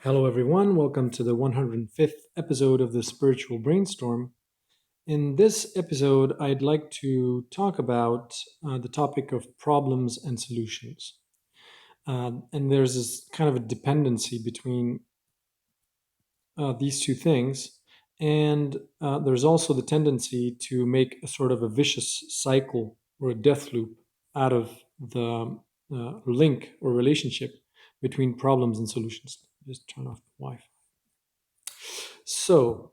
Hello, everyone. Welcome to the 105th episode of the Spiritual Brainstorm. In this episode, I'd like to talk about the topic of problems and solutions. And there's this kind of a dependency between these two things. And there's also the tendency to make a sort of a vicious cycle or a death loop out of the link or relationship between problems and solutions. Just turn off the Wi Fi. So,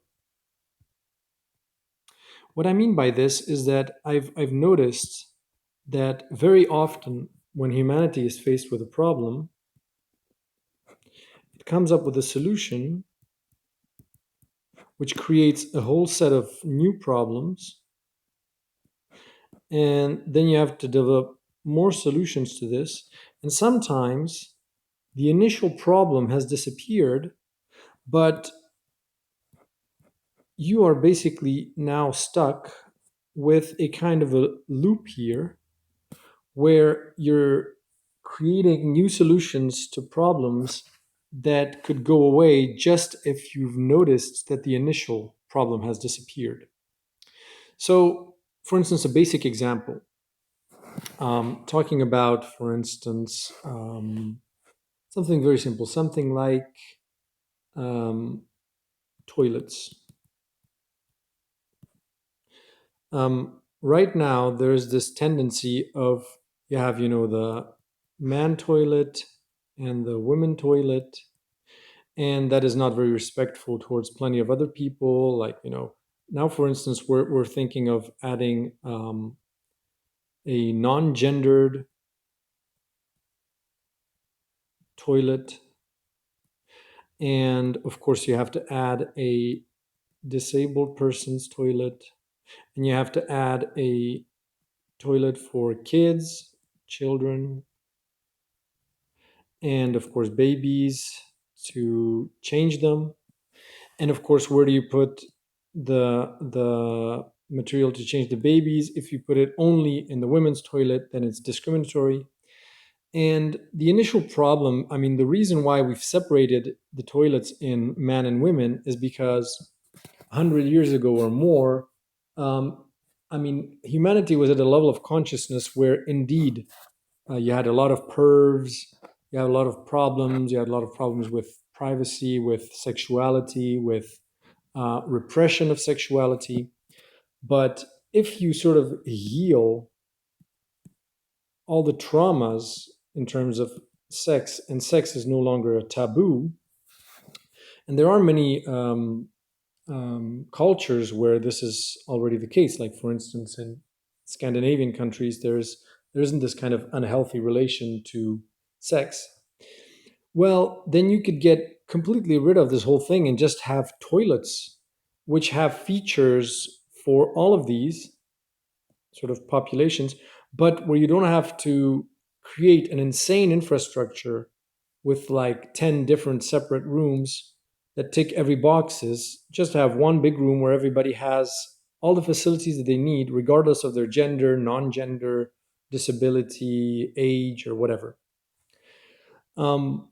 what I mean by this is that I've noticed that very often when humanity is faced with a problem, it comes up with a solution which creates a whole set of new problems, and then you have to develop more solutions to this. And sometimes the initial problem has disappeared, but you are basically now stuck with a kind of a loop here where you're creating new solutions to problems that could go away just if you've noticed that the initial problem has disappeared. So, for instance, a basic example, talking about, for instance, something very simple, something like um, toilets. Right now, there's this tendency of you have, the man toilet and the women toilet, and that is not very respectful towards plenty of other people. Like, now, for instance, we're thinking of adding a non-gendered toilet, and of course, you have to add a disabled person's toilet, and you have to add a toilet for kids, children, and of course babies to change them. And of course, where do you put the material to change the babies? If you put it only in the women's toilet, then it's discriminatory. And the initial problem, I mean, the reason why we've separated the toilets in men and women is because 100 years ago or more, um, I mean, humanity was at a level of consciousness where indeed you had a lot of pervs, you had a lot of problems, you had a lot of problems with privacy, with sexuality, with repression of sexuality. But if you sort of heal all the traumas in terms of sex, and sex is no longer a taboo, and there are many cultures where this is already the case. Like, for instance, in Scandinavian countries, there isn't this kind of unhealthy relation to sex. Well, then you could get completely rid of this whole thing and just have toilets which have features for all of these sort of populations, but where you don't have to create an insane infrastructure with like 10 different separate rooms that tick every boxes. Just have one big room where everybody has all the facilities that they need, regardless of their gender, non-gender, disability, age, or whatever. Um,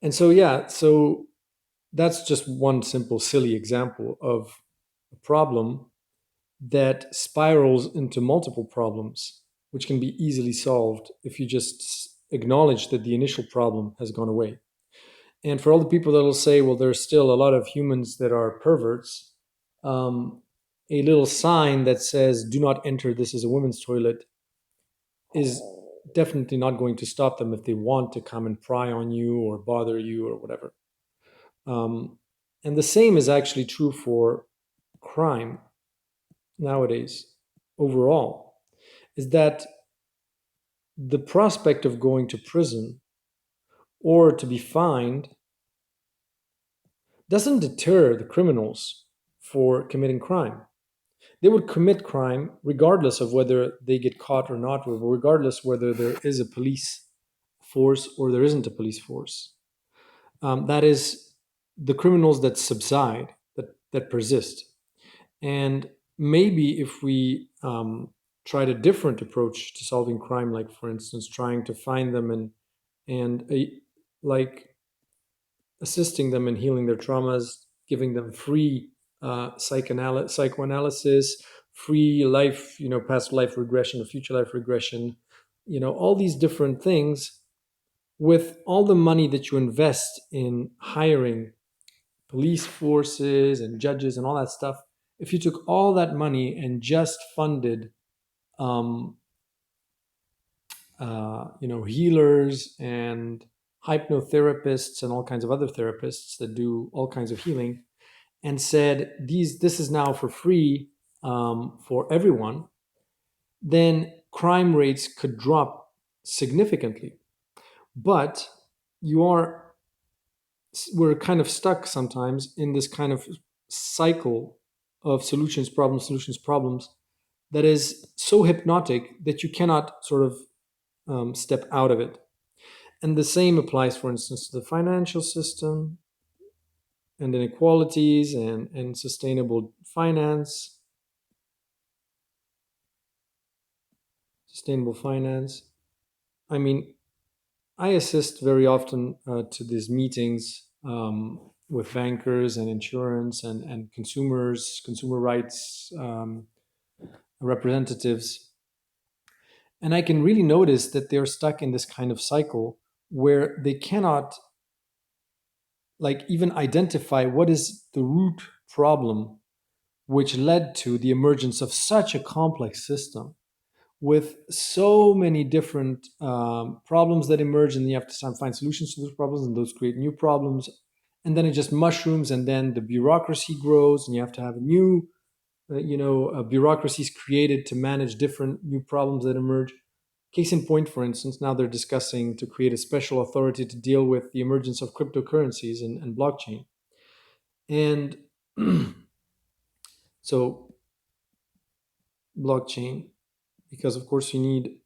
and so, yeah, so that's just one simple, silly example of a problem that spirals into multiple problems, which can be easily solved if you just acknowledge that the initial problem has gone away. And for all the people that will say, well, there's still a lot of humans that are perverts, a little sign that says, do not enter, this is a women's toilet, is definitely not going to stop them if they want to come and pry on you or bother you or whatever. Um, and the same is actually true for crime nowadays overall, is that the prospect of going to prison or to be fined doesn't deter the criminals for committing crime. They would commit crime regardless of whether they get caught or not, or regardless whether there is a police force or there isn't a police force. That is the criminals that subside, that persist. And maybe if we tried a different approach to solving crime, like for instance, trying to find them and like assisting them in healing their traumas, giving them free psychoanalysis, free life, past life regression or future life regression, all these different things. With all the money that you invest in hiring police forces and judges and all that stuff, if you took all that money and just funded um, healers and hypnotherapists and all kinds of other therapists that do all kinds of healing, and said this is now for free for everyone, then crime rates could drop significantly. But you are we're kind of stuck sometimes in this kind of cycle of solutions, problems, that is so hypnotic that you cannot sort of step out of it. And the same applies, for instance, to the financial system and inequalities and sustainable finance. Sustainable finance. I mean, I assist very often to these meetings with bankers and insurance and consumers, consumer rights representatives. And I can really notice that they're stuck in this kind of cycle where they cannot like even identify what is the root problem which led to the emergence of such a complex system with so many different problems that emerge, and you have to find solutions to those problems, and those create new problems, and then it just mushrooms, and then the bureaucracy grows, and you have to have new bureaucracies created to manage different new problems that emerge. Case in point, for instance, now they're discussing to create a special authority to deal with the emergence of cryptocurrencies and blockchain. And so, blockchain, because of course you need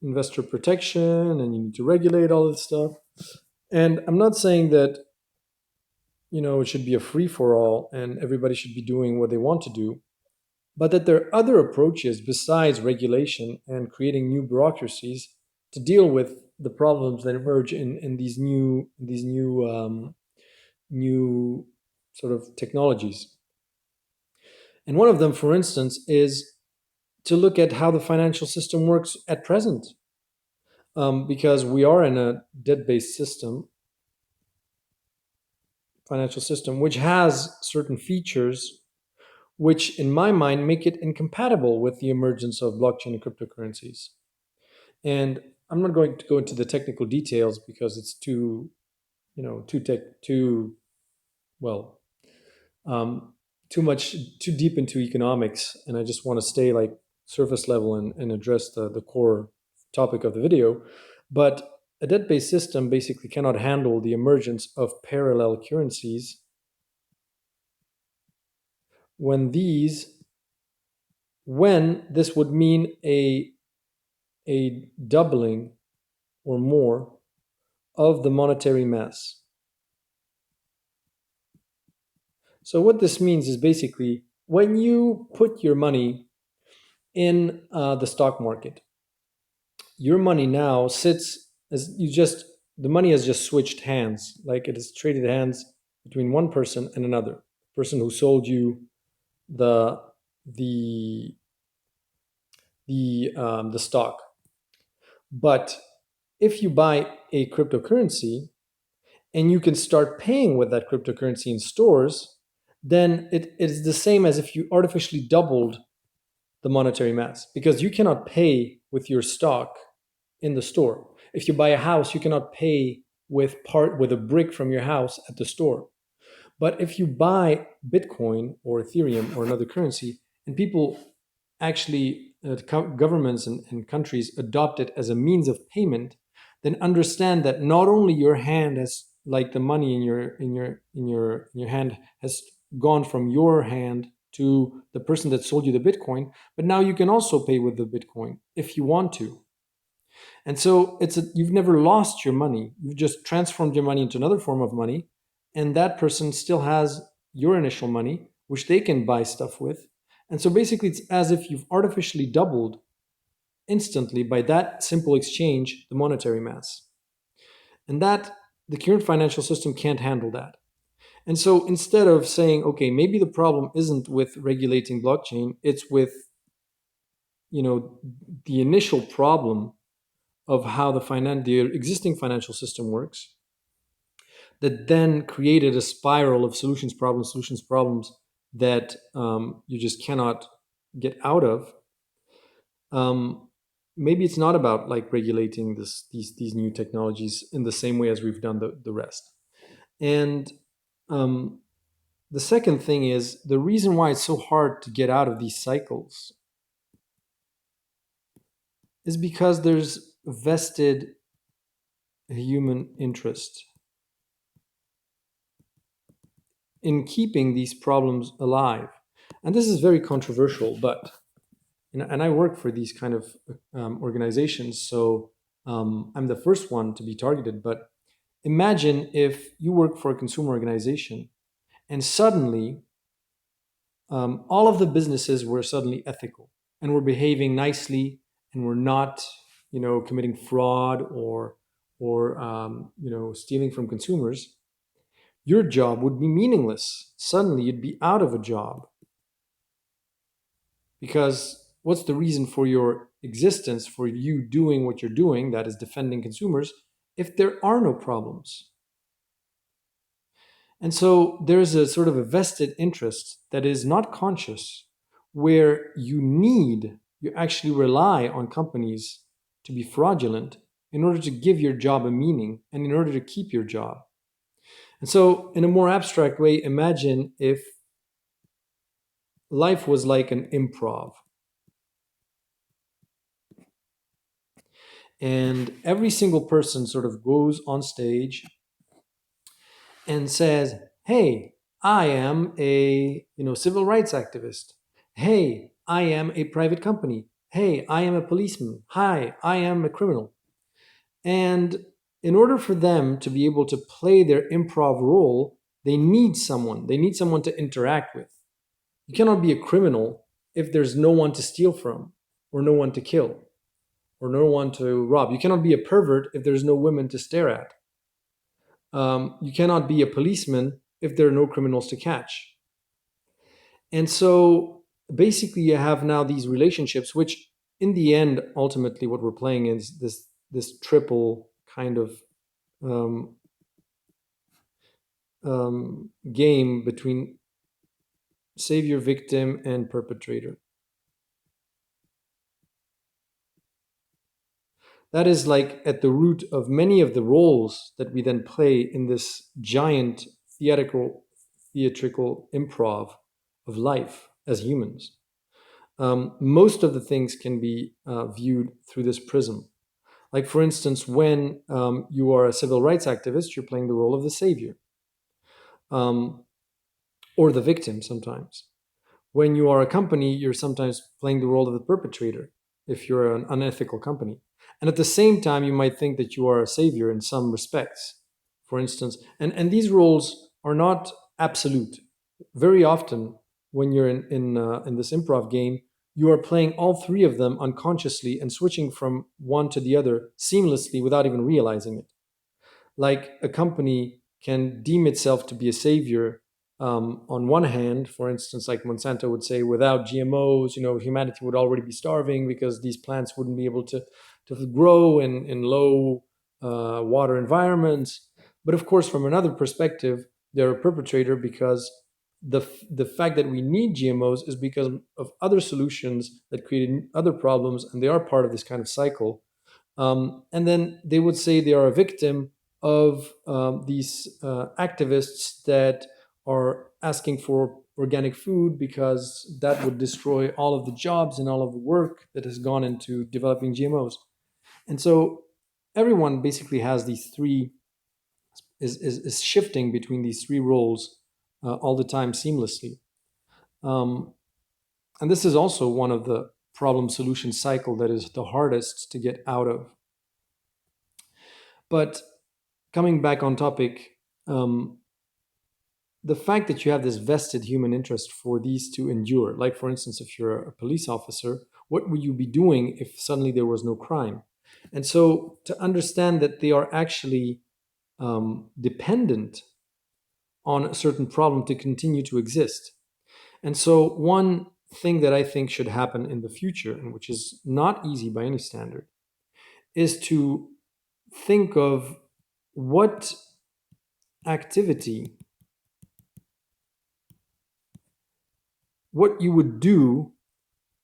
investor protection and you need to regulate all this stuff. And I'm not saying that, it should be a free for all and everybody should be doing what they want to do, but that there are other approaches besides regulation and creating new bureaucracies to deal with the problems that emerge in these new sort of technologies. And one of them, for instance, is to look at how the financial system works at present, because we are in a debt-based system, financial system, which has certain features which, in my mind, make it incompatible with the emergence of blockchain and cryptocurrencies. And I'm not going to go into the technical details because it's too well, um, too deep into economics, and I just want to stay like surface level and address the core topic of the video. But a debt-based system basically cannot handle the emergence of parallel currencies when this would mean a doubling or more of the monetary mass. So what this means is basically when you put your money in the stock market, your money now sits as the money has just switched hands, like it has traded hands between one person and another person who sold you the the the stock. But if you buy a cryptocurrency and you can start paying with that cryptocurrency in stores, then it is the same as if you artificially doubled the monetary mass, because you cannot pay with your stock in the store. If you buy a house, you cannot pay with a brick from your house at the store. But if you buy Bitcoin or Ethereum or another currency, and people actually, governments and countries adopt it as a means of payment, then understand that not only your hand has, like the money in your hand has gone from your hand to the person that sold you the Bitcoin, but now you can also pay with the Bitcoin if you want to. And so you've never lost your money. You've just transformed your money into another form of money, and that person still has your initial money, which they can buy stuff with. And so basically, it's as if you've artificially doubled instantly by that simple exchange the monetary mass. And that the current financial system can't handle that. And so instead of saying, okay, maybe the problem isn't with regulating blockchain, it's with, you know, the initial problem of how the existing financial system works, that then created a spiral of solutions, problems that you just cannot get out of. Um, Maybe it's not about like regulating these new technologies in the same way as we've done the rest. And um, the second thing is the reason why it's so hard to get out of these cycles is because there's vested human interest in keeping these problems alive. And this is very controversial, but and I work for these kind of organizations, so I'm the first one to be targeted. But imagine if you work for a consumer organization and suddenly all of the businesses were suddenly ethical and were behaving nicely and were not, committing fraud or stealing from consumers. Your job would be meaningless. Suddenly, you'd be out of a job because what's the reason for your existence, for you doing what you're doing, that is defending consumers, if there are no problems? And so there's a sort of a vested interest that is not conscious, where you actually rely on companies to be fraudulent in order to give your job a meaning and in order to keep your job. And so, in a more abstract way, imagine if life was like an improv, and every single person sort of goes on stage and says, "Hey, I am a civil rights activist. Hey, I am a private company. Hey, I am a policeman. Hi, I am a criminal." And in order for them to be able to play their improv role, they need someone. They need someone to interact with. You cannot be a criminal if there's no one to steal from, or no one to kill, or no one to rob. You cannot be a pervert if there's no women to stare at. You cannot be a policeman if there are no criminals to catch. And so basically, you have now these relationships, which in the end, ultimately, what we're playing is this triple kind of um, game between savior, victim, and perpetrator. That is like at the root of many of the roles that we then play in this giant theatrical improv of life as humans. Most of the things can be viewed through this prism. Like, for instance, when you are a civil rights activist, you're playing the role of the savior, um, or the victim sometimes. When you are a company, you're sometimes playing the role of the perpetrator if you're an unethical company. And at the same time, you might think that you are a savior in some respects, for instance. And these roles are not absolute. Very often, when you're in this improv game, you are playing all three of them unconsciously and switching from one to the other seamlessly without even realizing it. Like a company can deem itself to be a savior on one hand. For instance, like Monsanto would say, without GMOs, humanity would already be starving because these plants wouldn't be able to grow in low water environments. But of course, from another perspective, they're a perpetrator because the fact that we need GMOs is because of other solutions that created other problems, and they are part of this kind of cycle. And then they would say they are a victim of these activists that are asking for organic food because that would destroy all of the jobs and all of the work that has gone into developing GMOs. And so everyone basically has these three, is shifting between these three roles all the time seamlessly. Um, and this is also one of the problem solution cycle that is the hardest to get out of. But coming back on topic, the fact that you have this vested human interest for these to endure, like for instance, if you're a police officer, what would you be doing if suddenly there was no crime? And so to understand that they are actually dependent on a certain problem to continue to exist. And so, one thing that I think should happen in the future, and which is not easy by any standard, is to think of what activity, what you would do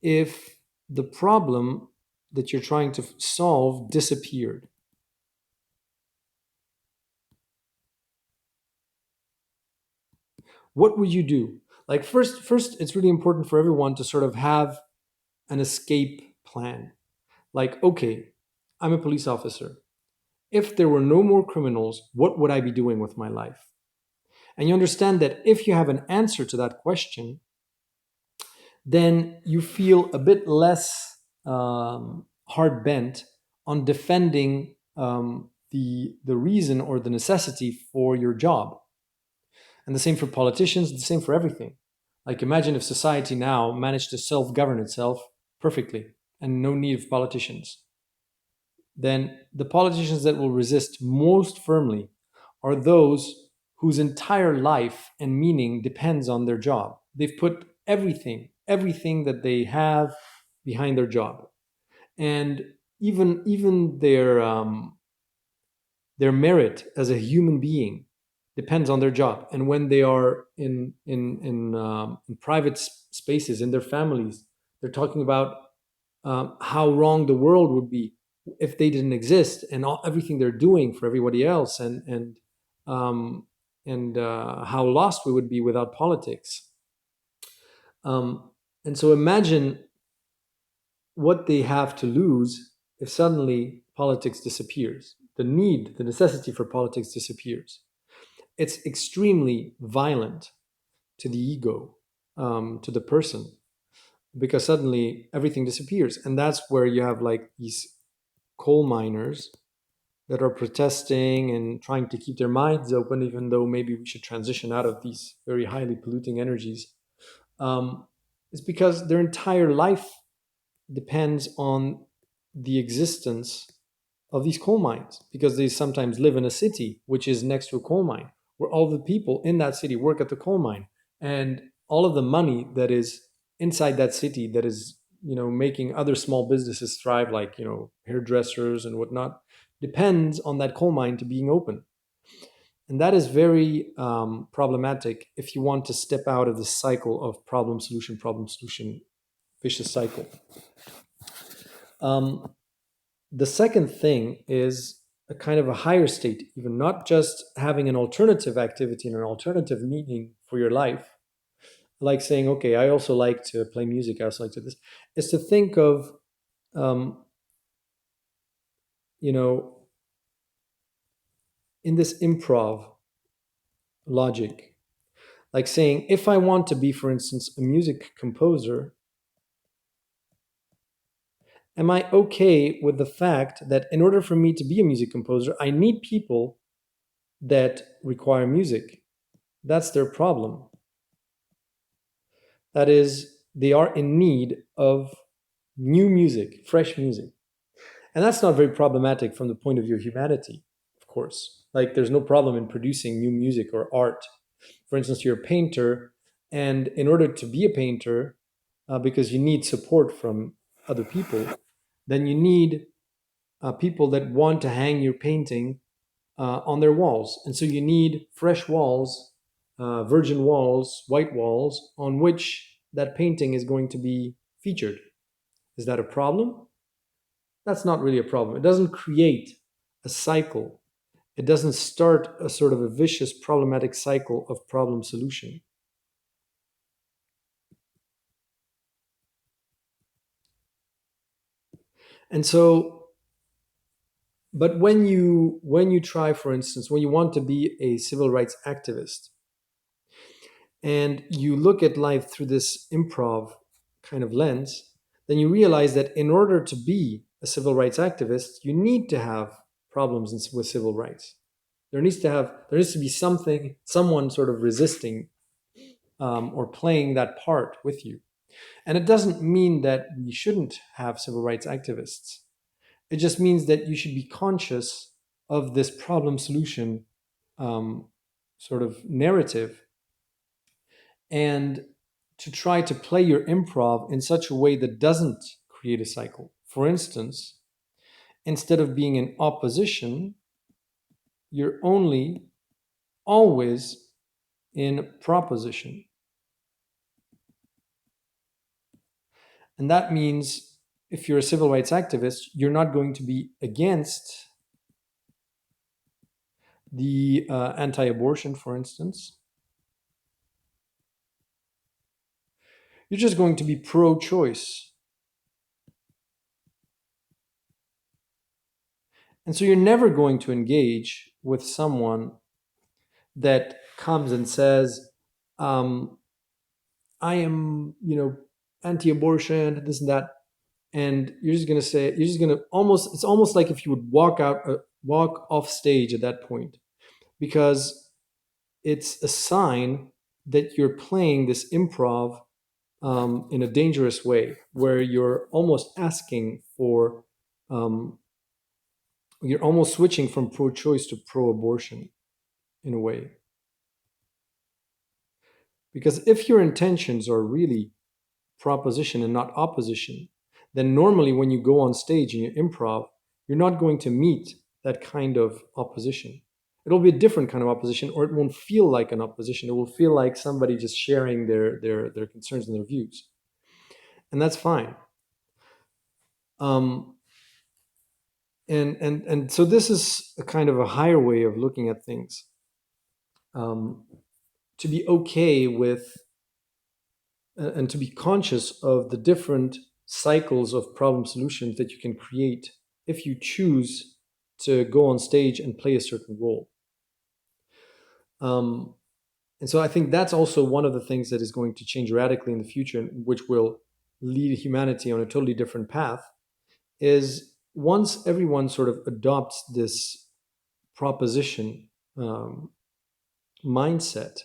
if the problem that you're trying to solve disappeared. What would you do? Like first it's really important for everyone to sort of have an escape plan. Like, okay, I'm a police officer. If there were no more criminals, what would I be doing with my life? And you understand that if you have an answer to that question, then you feel a bit less hard bent on defending the reason or the necessity for your job. And the same for politicians, the same for everything. Like, imagine if society now managed to self govern itself perfectly and no need of politicians. Then the politicians that will resist most firmly are those whose entire life and meaning depends on their job. They've put everything that they have behind their job, and even their merit as a human being depends on their job. And when they are in private spaces in their families, they're talking about how wrong the world would be if they didn't exist, and everything they're doing for everybody else, um, and how lost we would be without politics. Um, and so imagine what they have to lose if suddenly politics disappears. The necessity for politics disappears. It's extremely violent to the ego, to the person, because suddenly everything disappears. And that's where you have like these coal miners that are protesting and trying to keep their minds open, even though maybe we should transition out of these very highly polluting energies. Um, it's because their entire life depends on the existence of these coal mines, because they sometimes live in a city which is next to a coal mine, where all the people in that city work at the coal mine, and all of the money that is inside that city that is, making other small businesses thrive, like, hairdressers and whatnot, depends on that coal mine to being open. And that is very problematic if you want to step out of the cycle of problem solution, vicious cycle. um, the second thing is a kind of a higher state, even not just having an alternative activity and an alternative meaning for your life, like saying, okay, I also like to play music, I also like to this, is to think of, um, you know, in this improv logic, like saying, if I want to be, for instance, a music composer, am I okay with the fact that in order for me to be a music composer, I need people that require music? That's their problem. That is, they are in need of new music, fresh music. And that's not very problematic from the point of view of humanity, of course. Like, there's no problem in producing new music or art. For instance, you're a painter, and in order to be a painter, because you need support from other people, then you need people that want to hang your painting on their walls. And so you need fresh walls, virgin walls, white walls, on which that painting is going to be featured. Is that a problem? That's not really a problem. It doesn't create a cycle. It doesn't start a sort of a vicious problematic cycle of problem solution. And so, but when you try, for instance, when you want to be a civil rights activist, and you look at life through this improv kind of lens, then you realize that in order to be a civil rights activist, you need to have problems with civil rights. There needs to be someone sort of resisting, or playing that part with you. And it doesn't mean that we shouldn't have civil rights activists. It just means that you should be conscious of this problem solution um, sort of narrative, and to try to play your improv in such a way that doesn't create a cycle. For instance, instead of being in opposition, you're only always in proposition. And that means if you're a civil rights activist, you're not going to be against the anti abortion, for instance. You're just going to be pro choice. And so you're never going to engage with someone that comes and says, I am, anti-abortion, this and that, and you're just gonna say, you're just gonna almost, it's almost like if you would walk off stage at that point, because it's a sign that you're playing this improv in a dangerous way, where you're almost asking for, um, you're almost switching from pro-choice to pro-abortion in a way. Because if your intentions are really proposition and not opposition, then normally when you go on stage and you improv, you're not going to meet that kind of opposition. It'll be a different kind of opposition, or it won't feel like an opposition. It will feel like somebody just sharing their concerns and their views, and that's fine. Um, and so this is a kind of a higher way of looking at things. To be okay with and to be conscious of the different cycles of problem solutions that you can create if you choose to go on stage and play a certain role. Um, and so I think that's also one of the things that is going to change radically in the future, which will lead humanity on a totally different path, is once everyone sort of adopts this proposition mindset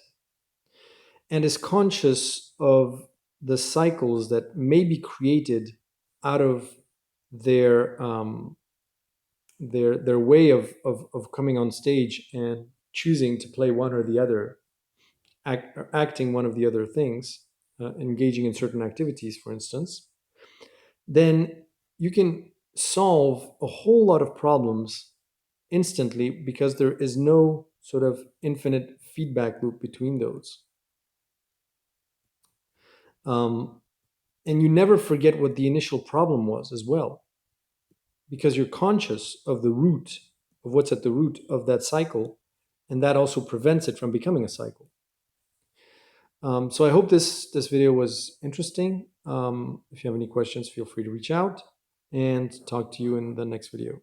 and is conscious of the cycles that may be created out of their their way of coming on stage and choosing to play one or the other, acting one of the other things, engaging in certain activities, for instance, then you can solve a whole lot of problems instantly, because there is no sort of infinite feedback loop between those. Um, and you never forget what the initial problem was as well, because you're conscious of the root of what's at the root of that cycle, and that also prevents it from becoming a cycle. So I hope this video was interesting. If you have any questions, feel free to reach out, and talk to you in the next video.